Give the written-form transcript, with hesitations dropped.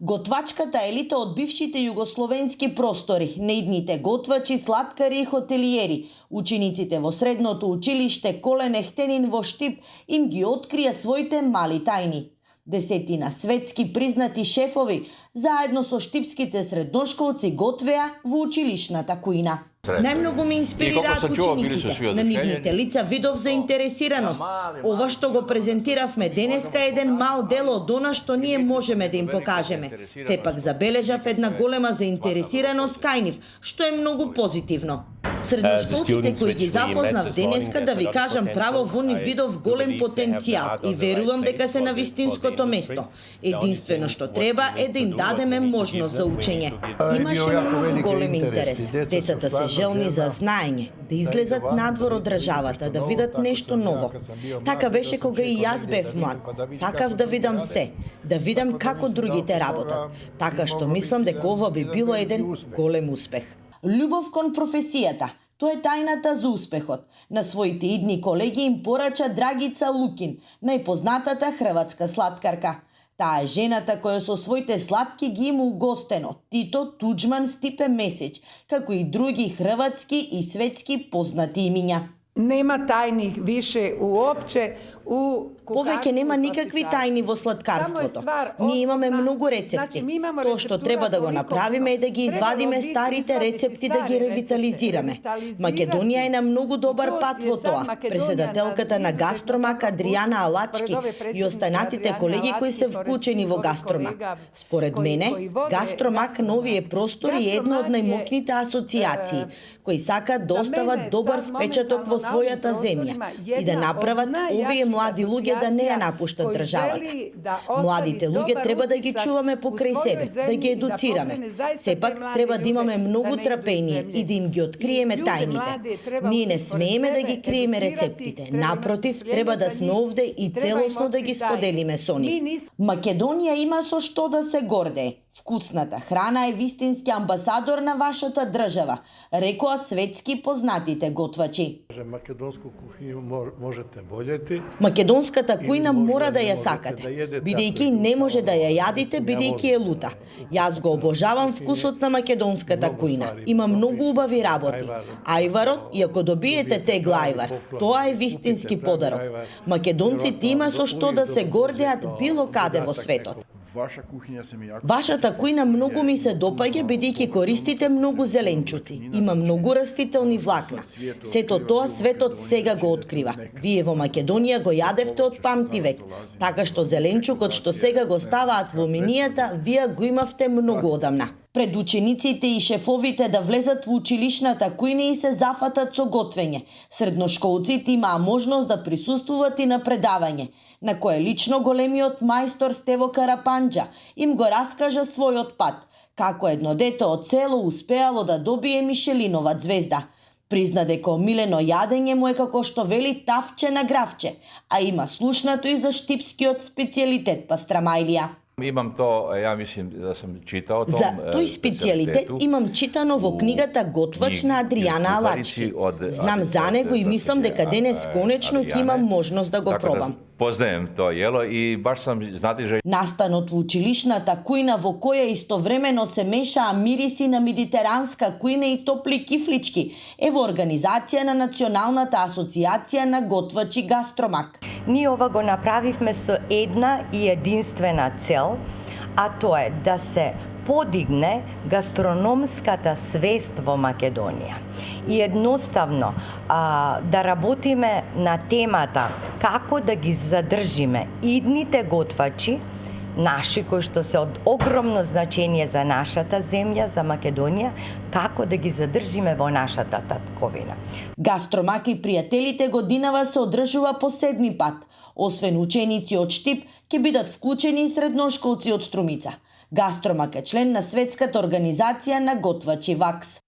Готвачката елита од бившите југословенски простори, неидните готвачи, сладкари и хотелиери, учениците во средното училиште Колен Ехтенин во Штип им ги открија своите мали тајни. Десетина светски признати шефови, заедно со штипските средношколци готвеа во училишната кујна. Најмногу ме инспирираат учениците. На нивните лица видов заинтересираност. Ова што го презентиравме денеска е еден мал дел од она што ние можеме да им покажеме. Сепак забележав една голема заинтересираност кај нив, што е многу позитивно. Средношколците кои ги запознав денеска, да ви кажам право, во нив видов голем потенцијал и верувам дека се на вистинското место. Единствено што треба е да им дадеме можност за учење. Имаше многу голем интерес. Децата се желни за знаење, да излезат надвор од државата, да видат нешто ново. Така беше кога и јас бев млад. Сакав да видам се, да видам како другите работат. Така што мислам дека ова би било еден голем успех. Љубов кон професијата. Тоа е тајната за успехот. На своите идни колеги им порача Драгица Лукин, најпознатата хрватска сладкарка. Таа е жената која со своите сладки ги има угостено Тито, Туџман, Стипе Месиќ, како и други хрватски и светски познати имиња. Нема тајни више уопче у Повеќе нема никакви тајни во сладкарството. Ние имаме многу рецепти. Тоа што треба да го направиме е да ги извадиме старите рецепти, да ги ревитализираме. Македонија е на многу добар пат во тоа. Председателката на Гастромак Адријана Алачки и останатите колеги кои се вклучени во Гастромак. Според мене, Гастромак на овие простори е една од најмокните асоцијации кои сакаат да остават добар впечаток во својата земја и да направат овие млади луѓе да не ја напуштат државата. Младите луѓе треба да ги чуваме покрај себе, да ги едуцираме. Сепак треба да имаме многу трпение и да им ги откриеме тајните. Ние не смееме да ги криеме рецептите. Напротив, треба да сме овде и целосно да ги споделиме со нив. Македонија има со што да се гордее. Вкусната храна е вистински амбасадор на вашата држава, рекоа светски познатите готвачи. Македонската кујна мора да ја сакате, бидејќи не може да ја јадите, бидејќи е лута. Јас го обожавам вкусот на македонската кујна. Има многу убави работи. Ајварот, и ако добиете тегла ајвар, тоа е вистински подарок. Македонците има со што да се гордеат било каде во светот. Вашата кујна многу ми се допаѓа бидејќи користите многу зеленчуци. Има многу растителни влакна. Сето тоа светот сега го открива. Вие во Македонија го јадевте од памтивек, така што зеленчукот што сега го ставаат во менијата, вие го имавте многу одамна. Пред учениците и шефовите да влезат во училишната кујна и се зафатат со готвење. Средношколците имаа можност да присуствуваат и на предавање, на кое лично големиот мајстор Стево Карапанџа им го раскажа својот пат, како едно дете од село успеало да добие Мишелинова звезда. Призна дека омилено јадење му е како што вели тавче на гравче, а има слушнато и за штипскиот специјалитет пастрамајлија. Имам то, ја мислим да сам читао том. За тој специјалитет имам читано во книгата Готвач на Адријана Алачки. Знам за него и мислам дека денес конечно ќе имам можност да го пробам. Познаем тоа јело и баш сам знати. Настанот во училишната кујна во која истовремено се мешаа мириси на медитеранска кујна и топли кифлички е во организација на Националната асоциација на готвачи Гастромак. Ние ова го направивме со една и единствена цел, а тоа е да се подигне гастрономската свест во Македонија. И едноставно да работиме на темата како да ги задржиме идните готвачи, наши кои што се од огромно значење за нашата земја, за Македонија, како да ги задржиме во нашата татковина. Гастромак и пријателите годинава се одржува по 7-ми пат. Освен ученици од Штип, ќе бидат вклучени и средношколци од Струмица. Гастромак е член на светската организација на готвачи ВАКС.